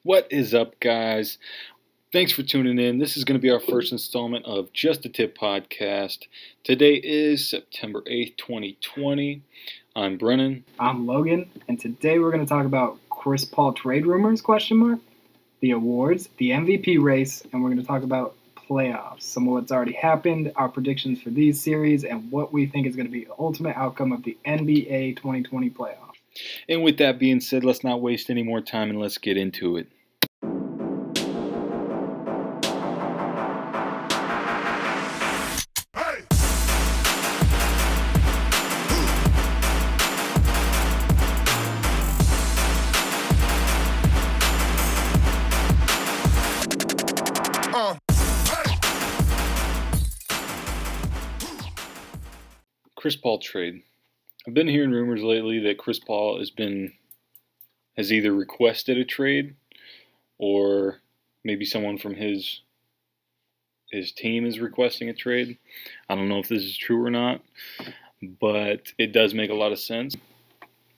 What is up, guys? Thanks for tuning in. This is going to be our first installment of Just a Tip Podcast. Today is September 8th, 2020. I'm Brennan. I'm Logan, and today we're going to talk about Chris Paul trade rumors, the awards, the MVP race, and we're going to talk about playoffs, some of what's already happened, our predictions for these series, and what we think is going to be the ultimate outcome of the NBA 2020 playoffs. And with that being said, let's not waste any more time and let's get into it. Chris Paul trade. I've been hearing rumors lately that Chris Paul has either requested a trade or maybe someone from his team is requesting a trade. I don't know if this is true or not, but it does make a lot of sense.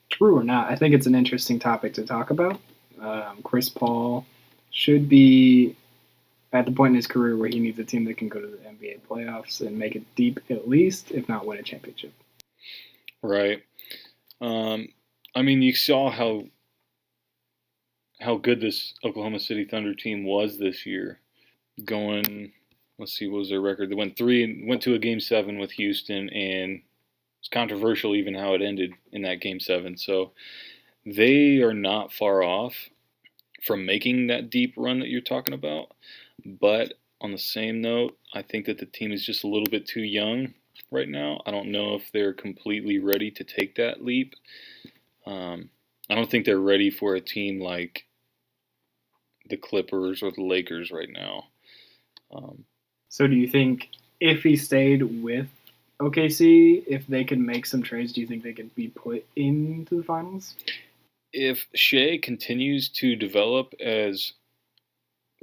True or not, I think it's an interesting topic to talk about. Chris Paul should be at the point in his career where he needs a team that can go to the NBA playoffs and make it deep at least, if not win a championship. Right. You saw how good this Oklahoma City Thunder team was this year. Going, let's see, what was their record? They went to a Game 7 with Houston, and it's controversial even how it ended in that Game 7. So they are not far off from making that deep run that you're talking about. But on the same note, I think that the team is just a little bit too young right now. I don't know if they're completely ready to take that leap. I don't think they're ready for a team like the Clippers or the Lakers right now. So do you think if he stayed with OKC, if they could make some trades, do you think they could be put into the finals? If Shea continues to develop as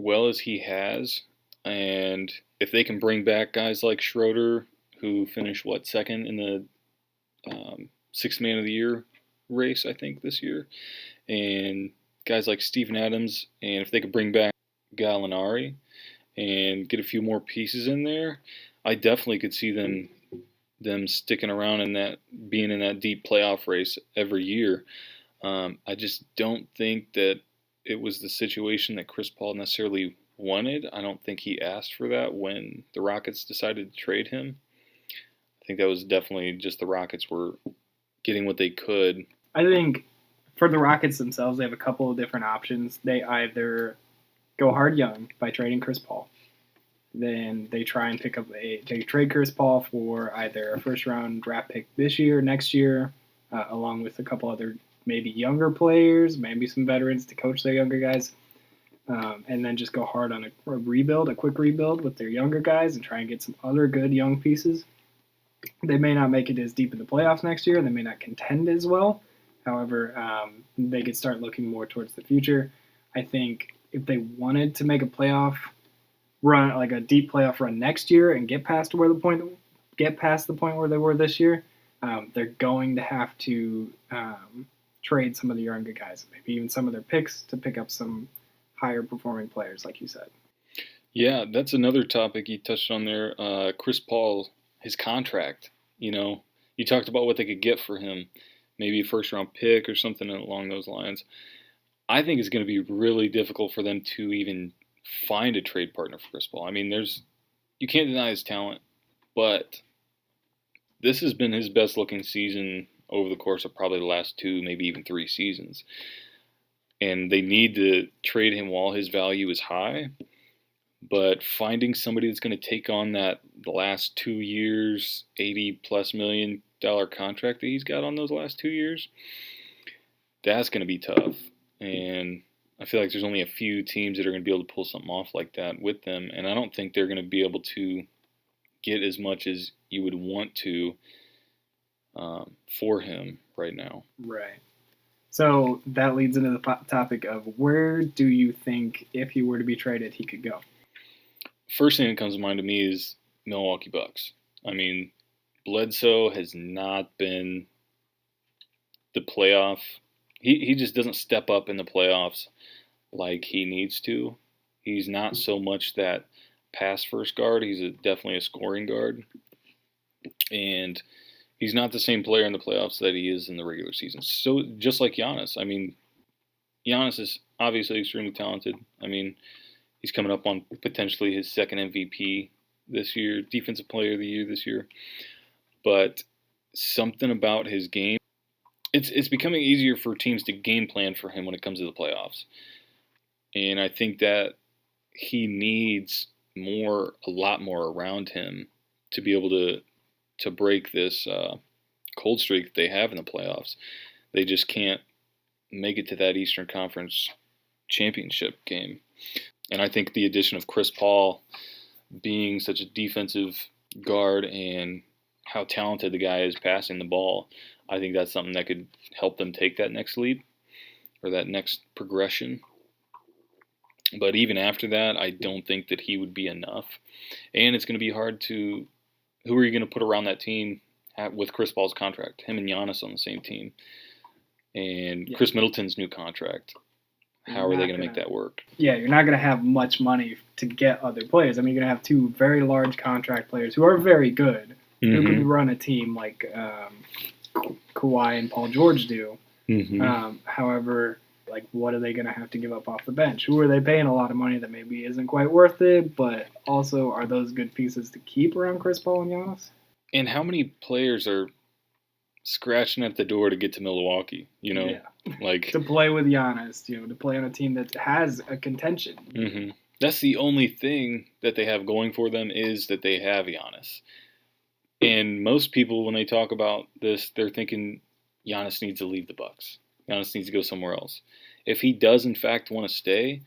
well as he has, and if they can bring back guys like Schroeder, who finished, second in the Sixth Man of the Year race, I think, this year, and guys like Steven Adams, and if they could bring back Gallinari and get a few more pieces in there, I definitely could see them sticking around being in that deep playoff race every year. I just don't think that it was the situation that Chris Paul necessarily wanted. I don't think he asked for that when the Rockets decided to trade him. I think that was definitely just the Rockets were getting what they could. I think for the Rockets themselves, they have a couple of different options. They either go hard young by trading Chris Paul. Then they try and they trade Chris Paul for either a first-round draft pick this year, next year, along with a couple other maybe younger players, maybe some veterans to coach their younger guys, and then just go hard on a quick rebuild with their younger guys and try and get some other good young pieces. They may not make it as deep in the playoffs next year, and they may not contend as well. However, they could start looking more towards the future. I think if they wanted to make a playoff run, like a deep playoff run next year, and get past the point where they were this year, they're going to have to trade some of the younger guys, maybe even some of their picks to pick up some higher performing players, like you said. Yeah, that's another topic you touched on there. Chris Paul, his contract. You talked about what they could get for him, maybe a first-round pick or something along those lines. I think it's going to be really difficult for them to even find a trade partner for Chris Paul. You can't deny his talent, but this has been his best-looking season over the course of probably the last 2, maybe even 3 seasons. And they need to trade him while his value is high. But finding somebody that's going to take on the last 2 years, $80+ million contract that he's got on those last 2 years, that's going to be tough. And I feel like there's only a few teams that are going to be able to pull something off like that with them. And I don't think they're going to be able to get as much as you would want to for him right now. Right. So that leads into the topic of where do you think, if he were to be traded, he could go? First thing that comes to mind to me is Milwaukee Bucks. Bledsoe has not been the playoff. He just doesn't step up in the playoffs like he needs to. He's not so much that pass first guard. He's definitely a scoring guard. And he's not the same player in the playoffs that he is in the regular season. So just like Giannis. I mean, Giannis is obviously extremely talented. I mean, he's coming up on potentially his second MVP this year, Defensive Player of the Year this year. But something about his game, it's becoming easier for teams to game plan for him when it comes to the playoffs. And I think that he needs a lot more around him to be able to break this cold streak that they have in the playoffs. They just can't make it to that Eastern Conference championship game. And I think the addition of Chris Paul being such a defensive guard and how talented the guy is passing the ball, I think that's something that could help them take that next leap or that next progression. But even after that, I don't think that he would be enough. And it's going to be hard to... Who are you going to put around that team with Chris Paul's contract? Him and Giannis on the same team. And Chris Middleton's new contract. How are they going to make that work? Yeah, you're not going to have much money to get other players. I mean, you're going to have two very large contract players who are very good, who could run a team like Kawhi and Paul George do. However, like, what are they going to have to give up off the bench? Who are they paying a lot of money that maybe isn't quite worth it, but also are those good pieces to keep around Chris Paul and Giannis? And how many players are scratching at the door to get to Milwaukee, like to play with Giannis, to play on a team that has a contention. That's the only thing that they have going for them is that they have Giannis. And most people, when they talk about this, they're thinking Giannis needs to leave the Bucks. Giannis needs to go somewhere else. If he does, in fact, want to stay,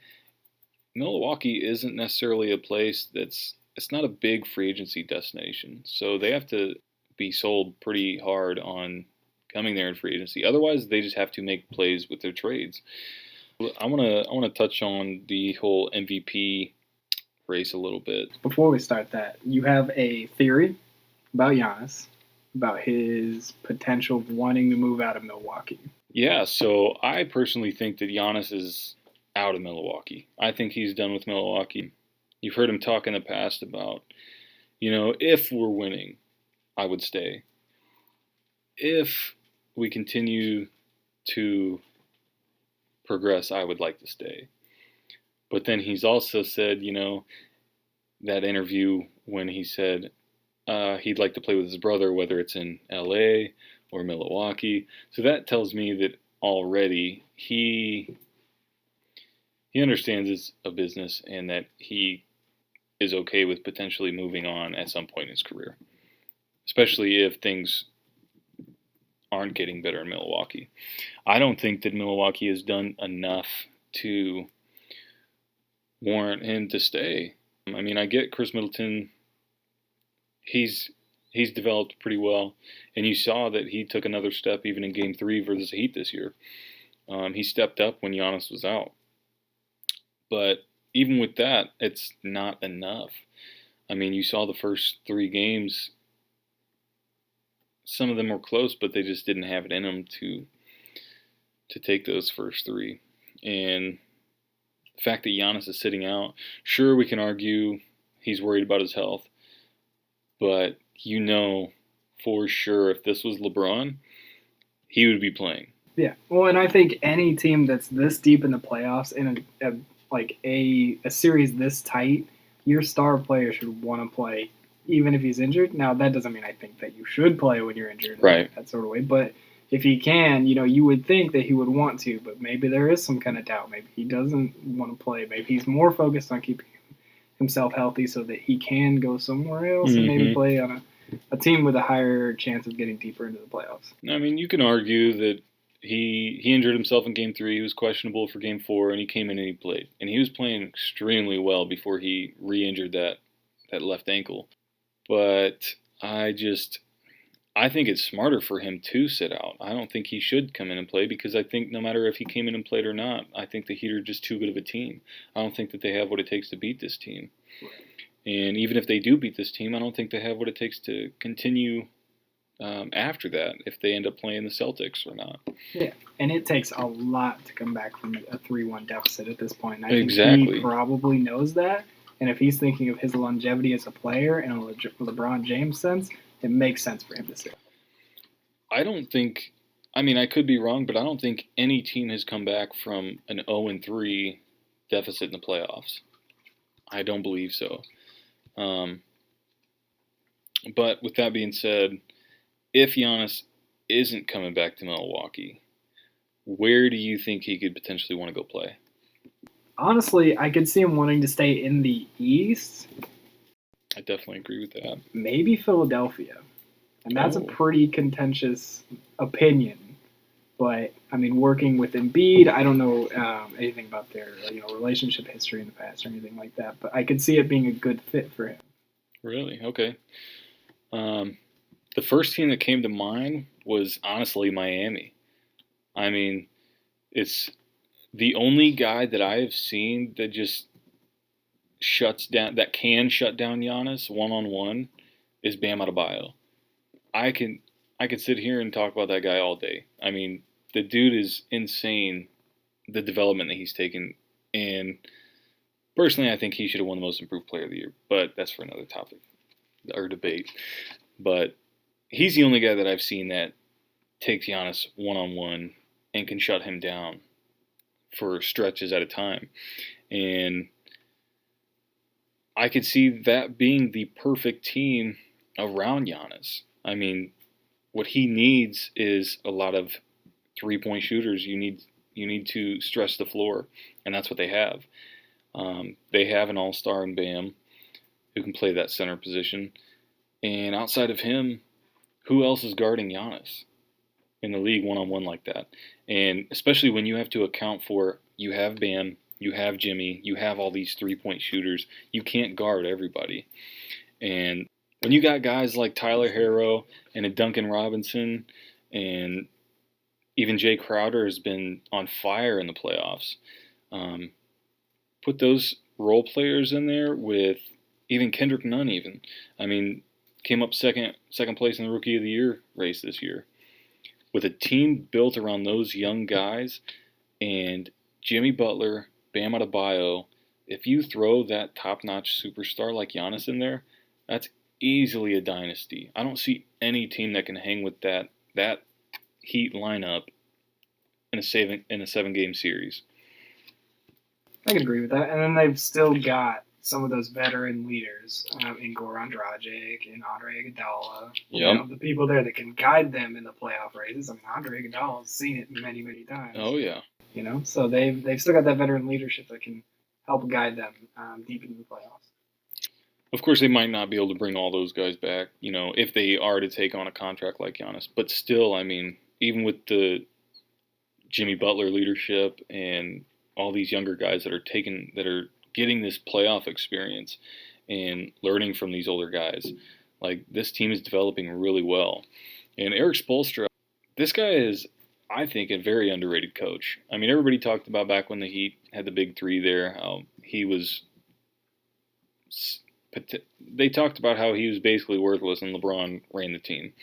Milwaukee isn't necessarily a place it's not a big free agency destination. So they have to be sold pretty hard on coming there in free agency. Otherwise, they just have to make plays with their trades. I want to touch on the whole MVP race a little bit. Before we start that, you have a theory about Giannis, about his potential of wanting to move out of Milwaukee. Yeah, so I personally think that Giannis is out of Milwaukee. I think he's done with Milwaukee. You've heard him talk in the past about, if we're winning, I would stay. If we continue to progress, I would like to stay. But then he's also said, that interview when he said he'd like to play with his brother, whether it's in LA or Milwaukee. So that tells me that already he understands it's a business and that he is okay with potentially moving on at some point in his career, especially if things aren't getting better in Milwaukee. I don't think that Milwaukee has done enough to warrant him to stay. I mean, I get Chris Middleton. He's developed pretty well, and you saw that he took another step even in Game 3 versus the Heat this year. He stepped up when Giannis was out. But even with that, it's not enough. I mean, you saw the first 3 games. Some of them were close, but they just didn't have it in them to take those first 3. And the fact that Giannis is sitting out, sure, we can argue he's worried about his health. But for sure, if this was LeBron, he would be playing. Yeah. Well, and I think any team that's this deep in the playoffs in a series this tight, your star player should want to play, even if he's injured. Now, that doesn't mean I think that you should play when you're injured, right? That sort of way. But if he can, you would think that he would want to. But maybe there is some kind of doubt. Maybe he doesn't want to play. Maybe he's more focused on keeping himself healthy so that he can go somewhere else and maybe play on a team with a higher chance of getting deeper into the playoffs. I mean, you can argue that he injured himself in Game 3. He was questionable for Game 4, and he came in and he played. And he was playing extremely well before he re-injured that left ankle. But I think it's smarter for him to sit out. I don't think he should come in and play because I think no matter if he came in and played or not, I think the Heat are just too good of a team. I don't think that they have what it takes to beat this team. And even if they do beat this team, I don't think they have what it takes to continue after that if they end up playing the Celtics or not. Yeah, and it takes a lot to come back from a 3-1 deficit at this point. And I Exactly. think he probably knows that. And if he's thinking of his longevity as a player in a LeBron James sense, it makes sense for him to sit. I don't think, I mean, I could be wrong, but I don't think any team has come back from an 0-3 deficit in the playoffs. I don't believe so. But with that being said, if Giannis isn't coming back to Milwaukee, where do you think he could potentially want to go play? Honestly, I could see him wanting to stay in the East. I definitely agree with that. Maybe Philadelphia. And that's a Oh. pretty contentious opinion. But, I mean, working with Embiid, I don't know anything about their relationship history in the past or anything like that. But I could see it being a good fit for him. Really? Okay. The first team that came to mind was honestly Miami. I mean, it's the only guy that I have seen that just can shut down Giannis one-on-one is Bam Adebayo. I could sit here and talk about that guy all day. I mean, the dude is insane, the development that he's taken, and personally, I think he should have won the Most Improved Player of the Year, but that's for another topic or debate. But he's the only guy that I've seen that takes Giannis one-on-one and can shut him down for stretches at a time. And I could see that being the perfect team around Giannis. I mean, what he needs is a lot of three-point shooters. You need to stress the floor, and that's what they have. They have an all-star in Bam who can play that center position. And outside of him, who else is guarding Giannis in the league one-on-one like that? And especially when you have to account for you have Bam, you have Jimmy, you have all these three-point shooters. You can't guard everybody. And when you got guys like Tyler Herro and a Duncan Robinson, and even Jay Crowder has been on fire in the playoffs, put those role players in there with even Kendrick Nunn even. I mean, came up second place in the Rookie of the Year race this year. With a team built around those young guys and Jimmy Butler, Bam Adebayo, if you throw that top-notch superstar like Giannis in there, that's easily a dynasty. I don't see any team that can hang with that Heat lineup in a 7-game series. I can agree with that. And then they've still got some of those veteran leaders in Goran Dragic and Andre Iguodala. Yep. The people there that can guide them in the playoff races. I mean, Andre Iguodala's seen it many, many times. Oh, yeah. So they've still got that veteran leadership that can help guide them deep into the playoffs. Of course, they might not be able to bring all those guys back, if they are to take on a contract like Giannis. But still, I mean, even with the Jimmy Butler leadership and all these younger guys that are getting this playoff experience and learning from these older guys, like, this team is developing really well. And Eric Spoelstra, this guy is, I think, a very underrated coach. I mean, everybody talked about back when the Heat had the big three there, how he was. They talked about how he was basically worthless and LeBron ran the team.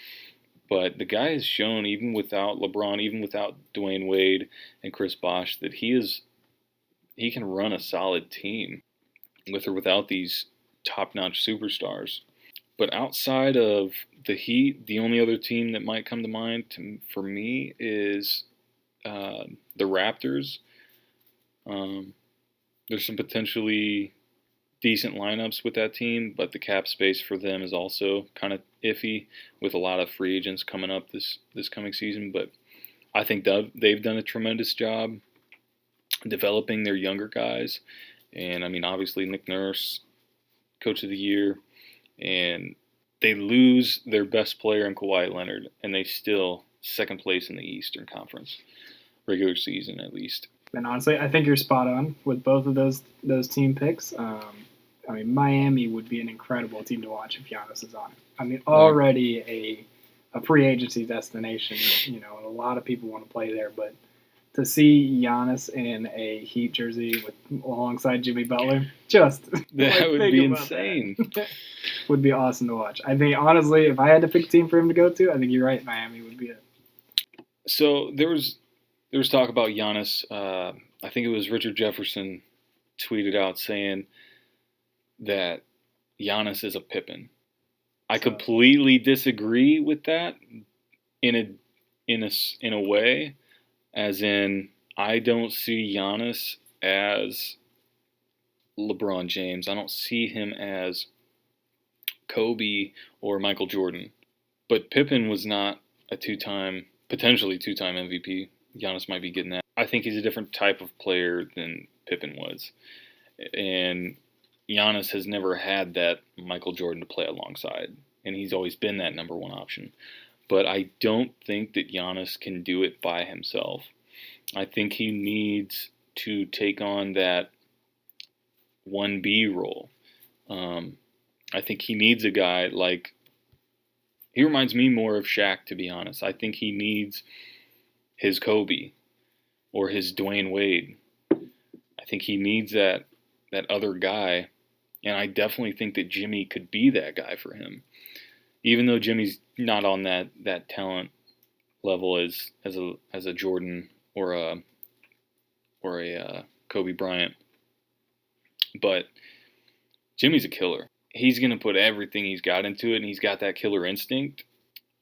But the guy has shown, even without LeBron, even without Dwayne Wade and Chris Bosh, that he can run a solid team with or without these top-notch superstars. But outside of the Heat, the only other team that might come to mind for me is the Raptors. There's some potentially decent lineups with that team, but the cap space for them is also kind of iffy with a lot of free agents coming up this coming season. But I think they've done a tremendous job developing their younger guys. And, I mean, obviously Nick Nurse, Coach of the Year, and they lose their best player in Kawhi Leonard, and they still second place in the Eastern Conference, regular season at least. And honestly, I think you're spot on with both of those team picks. I mean, Miami would be an incredible team to watch if Giannis is on it. I mean, already a free agency destination. A lot of people want to play there, but to see Giannis in a Heat jersey alongside Jimmy Butler, just that would be insane. That. Would be awesome to watch. I think, honestly, if I had to pick a team for him to go to, I think you're right. Miami would be it. So there was talk about Giannis. I think it was Richard Jefferson tweeted out saying that Giannis is a Pippen. I completely disagree with that in a way, as in I don't see Giannis as LeBron James. I don't see him as Kobe or Michael Jordan. But Pippen was not a potentially two-time MVP. Giannis might be getting that. I think he's a different type of player than Pippen was. And Giannis has never had that Michael Jordan to play alongside. And he's always been that number one option. But I don't think that Giannis can do it by himself. I think he needs to take on that 1B role. I think he needs a guy like... He reminds me more of Shaq, to be honest. I think he needs his Kobe or his Dwayne Wade. I think he needs that other guy, and I definitely think that Jimmy could be that guy for him. Even though Jimmy's not on that talent level as a Jordan or a Kobe Bryant, but Jimmy's a killer. He's going to put everything he's got into it, and he's got that killer instinct.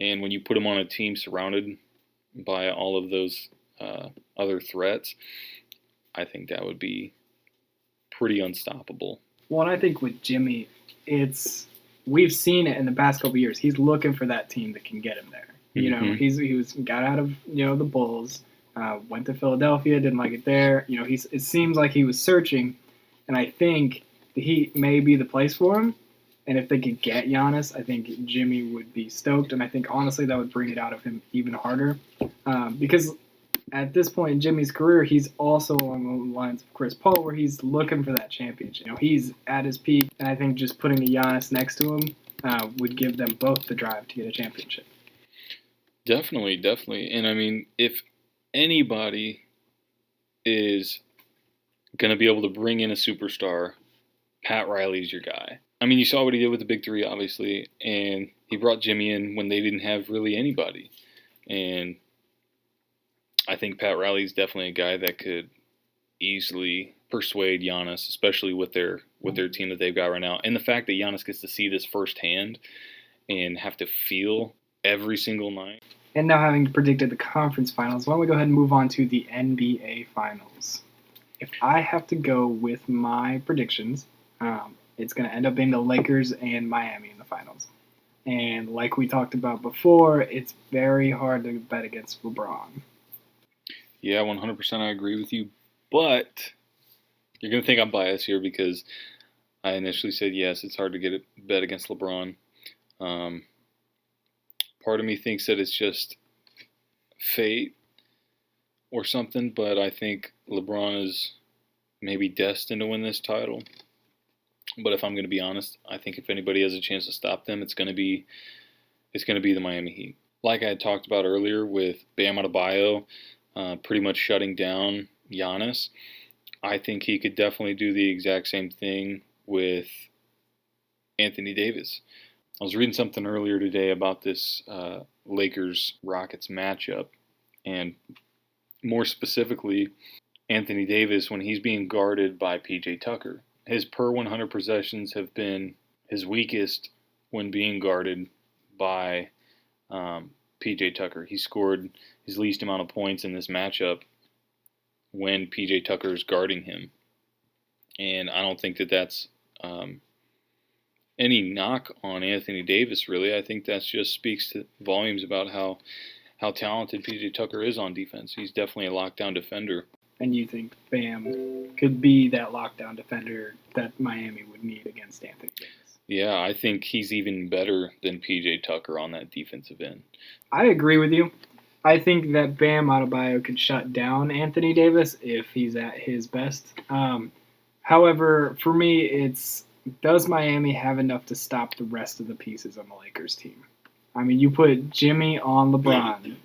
And when you put him on a team surrounded by all of those other threats, I think that would be pretty unstoppable. Well, and I think with Jimmy, we've seen it in the past couple of years. He's looking for that team that can get him there. You know, he got out of the Bulls, went to Philadelphia, didn't like it there. You know, it seems like he was searching, and I think the Heat may be the place for him. And if they could get Giannis, I think Jimmy would be stoked. And I think, honestly, that would bring it out of him even harder. Because at this point in Jimmy's career, he's also along the lines of Chris Paul, where he's looking for that championship. You know, he's at his peak. And I think just putting a Giannis next to him would give them both the drive to get a championship. Definitely. And, I mean, if anybody is going to be able to bring in a superstar, Pat Riley's your guy. I mean, you saw what he did with the Big Three, obviously, and he brought Jimmy in when they didn't have really anybody. And I think Pat Riley's definitely a guy that could easily persuade Giannis, especially with their team that they've got right now. And the fact that Giannis gets to see this firsthand and have to feel every single night. And now, having predicted the conference finals, why don't we go ahead and move on to the NBA finals? If I have to go with my predictions, it's going to end up being the Lakers and Miami in the finals. And like we talked about before, it's very hard to bet against LeBron. Yeah, 100% I agree with you. But you're going to think I'm biased here because I initially said, yes, it's hard to bet against LeBron. Part of me thinks that it's just fate or something, but I think LeBron is maybe destined to win this title. But if I'm going to be honest, I think if anybody has a chance to stop them, it's going to be the Miami Heat. Like I had talked about earlier with Bam Adebayo pretty much shutting down Giannis, I think he could definitely do the exact same thing with Anthony Davis. I was reading something earlier today about this Lakers-Rockets matchup, and more specifically, Anthony Davis when he's being guarded by P.J. Tucker. His per 100 possessions have been his weakest when being guarded by P.J. Tucker. He scored his least amount of points in this matchup when P.J. Tucker is guarding him. And I don't think that that's any knock on Anthony Davis, really. I think that just speaks to volumes about how talented P.J. Tucker is on defense. He's definitely a lockdown defender. And you think Bam could be that lockdown defender that Miami would need against Anthony Davis? Yeah, I think he's even better than P.J. Tucker on that defensive end. I agree with you. I think that Bam Adebayo could shut down Anthony Davis if he's at his best. However, for me, does Miami have enough to stop the rest of the pieces on the Lakers team? I mean, you put Jimmy on LeBron,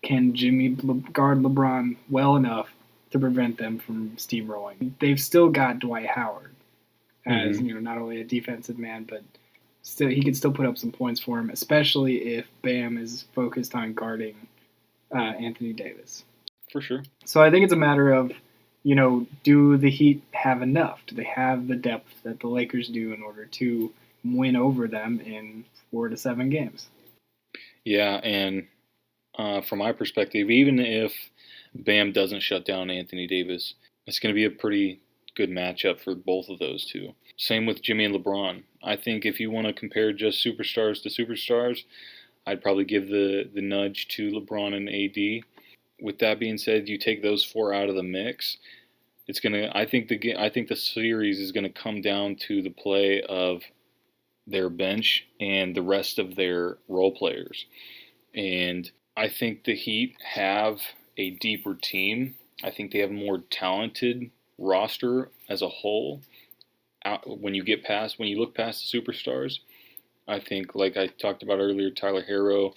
can Jimmy guard LeBron well enough to prevent them from steamrolling? They've still got Dwight Howard as not only a defensive man, but still he could still put up some points for him, especially if Bam is focused on guarding Anthony Davis. For sure. So I think it's a matter of, do the Heat have enough? Do they have the depth that the Lakers do in order to win over them in 4 to 7 games? Yeah, and from my perspective, even if Bam doesn't shut down Anthony Davis, it's going to be a pretty good matchup for both of those two. Same with Jimmy and LeBron. I think if you want to compare just superstars to superstars, I'd probably give the nudge to LeBron and AD. With that being said, you take those 4 out of the mix. I think the series is going to come down to the play of their bench and the rest of their role players. And I think the Heat have a deeper team. I think they have a more talented roster as a whole. When you look past the superstars, I think, like I talked about earlier, Tyler Herro,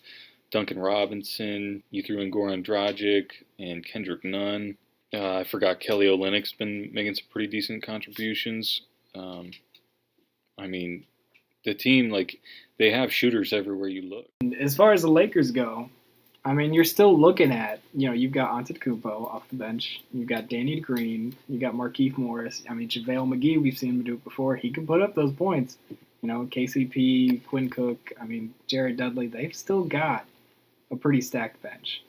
Duncan Robinson, you threw in Goran Dragic and Kendrick Nunn. I forgot Kelly Olynyk's been making some pretty decent contributions. The team, they have shooters everywhere you look. As far as the Lakers go, you're still looking at, you've got Antetokounmpo off the bench. You've got Danny Green. You've got Markieff Morris. JaVale McGee, we've seen him do it before. He can put up those points. KCP, Quinn Cook, Jared Dudley, they've still got a pretty stacked bench.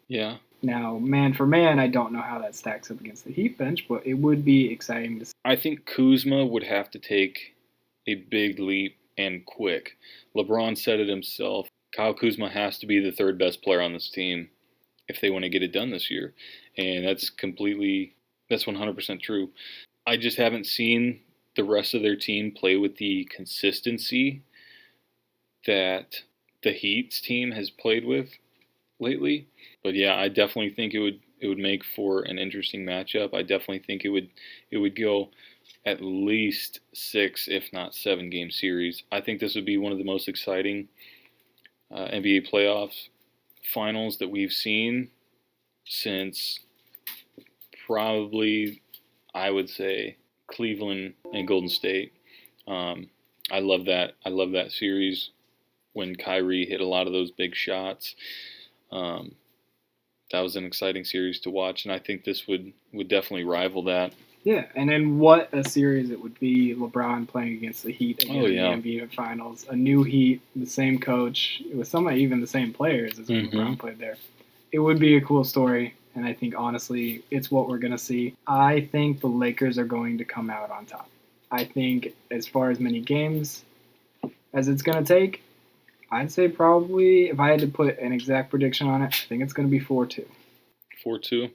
Yeah. Now, man for man, I don't know how that stacks up against the Heat bench, but it would be exciting to see. I think Kuzma would have to take a big leap and quick. LeBron said it himself. Kyle Kuzma has to be the third best player on this team if they want to get it done this year. And that's 100% true. I just haven't seen the rest of their team play with the consistency that the Heat's team has played with lately. But yeah, I definitely think it would make for an interesting matchup. I definitely think it would go at least 6, if not 7 game series. I think this would be one of the most exciting NBA playoffs finals that we've seen since probably, I would say, Cleveland and Golden State. I love that. I love that series when Kyrie hit a lot of those big shots. That was an exciting series to watch, and I think this would definitely rival that. Yeah, and then what a series it would be, LeBron playing against the Heat again in the NBA Finals. A new Heat, the same coach, with some even the same players as when LeBron played there. It would be a cool story, and I think, honestly, it's what we're going to see. I think the Lakers are going to come out on top. I think as far as many games as it's going to take, I'd say probably, if I had to put an exact prediction on it, I think it's going to be 4-2. 4-2?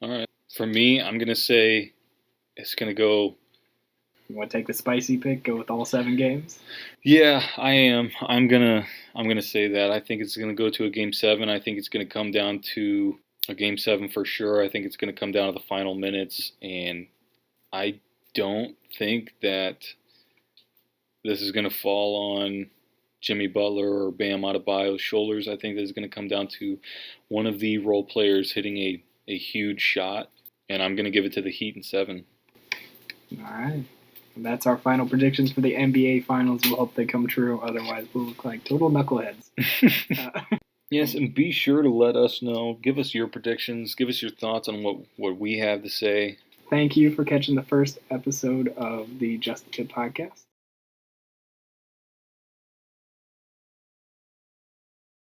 All right. For me, I'm going to say it's going to go... You want to take the spicy pick, go with all 7 games? Yeah, I am. I'm gonna say that. I think it's going to go to a Game 7. I think it's going to come down to a Game 7 for sure. I think it's going to come down to the final minutes, and I don't think that this is going to fall on Jimmy Butler or Bam Adebayo's shoulders. I think this is going to come down to one of the role players hitting a huge shot, and I'm going to give it to the Heat in 7. All right. That's our final predictions for the NBA Finals. We'll hope they come true. Otherwise, we'll look like total knuckleheads. Yes, and be sure to let us know. Give us your predictions. Give us your thoughts on what we have to say. Thank you for catching the first episode of the JustDaTip Podcast.